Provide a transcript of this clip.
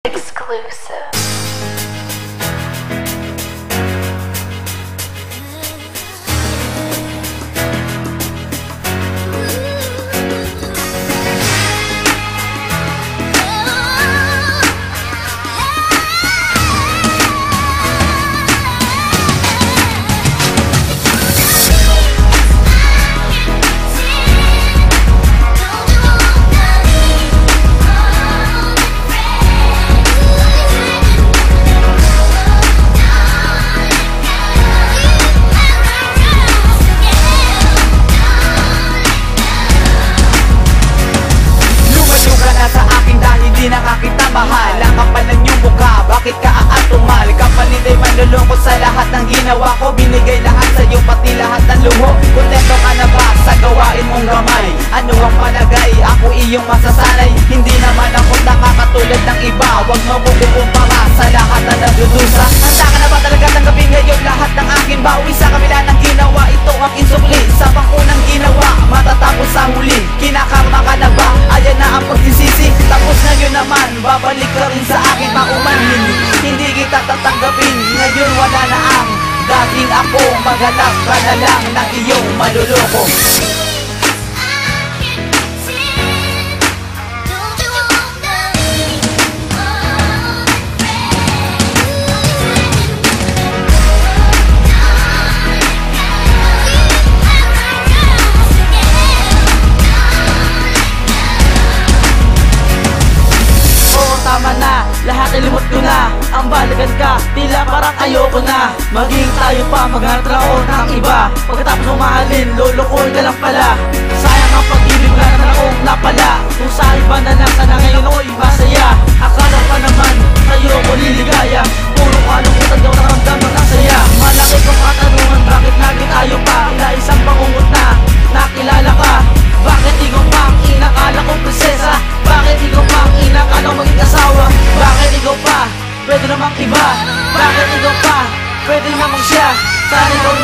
Exclusive. Nakakita mahal ang kapal ng iyong mukha. Bakit ka aatumal? Kapalit ay manlulungkot sa lahat ng ginawa ko. Binigay lahat sa iyo, pati lahat ng luho. Kontento ka na ba sa gawain mong gamay? Ano ang palagay? Ako iyong masasanay. Hindi naman ako nakakatulad ng iba. Huwag mo kukumpara sa lahat na nagdudusa. Handa ka na ba talaga tanggapin ngayon lahat ng aking bawi? Sa kabila ng ginawa, ito ang insukli sa bangkunang ginawa. Matatapos sa huli, kinakarma ka na ba? Ayan na ang pagsisisi. Tapos ngayon naman, babalik ka rin sa akin pauman. Hindi kita tatanggapin. Ngayon wala na ang dating ako. Maghanap ka na lang ng iyong maluloko. Lahat ay limot ko na, ang balikan ka, tila parang ayoko na. Maging tayo pa, maghanap ako ng iba. Pagkatapos umahalin, lulukoy ka lang pala. Sayang ang pag-ibig na akong napala. Kung sa iba na lang, sana ngayon ako'y masaya. Akala pa naman, sa'yo ko liligaya. Puro kalungkutan daw naramdaman ng saya. Malaki kong katanungan, bakit lagi tayo pa? Isang pangungot na, nakilala ka. Bakit ikaw pa ang inakala kong prinsesa? Bakit ikaw pa ang inakala kong maging asawa? Bakit ikaw pa? Pwede namang iba. Bakit ikaw pa? Pwede namang siya. Sana ikaw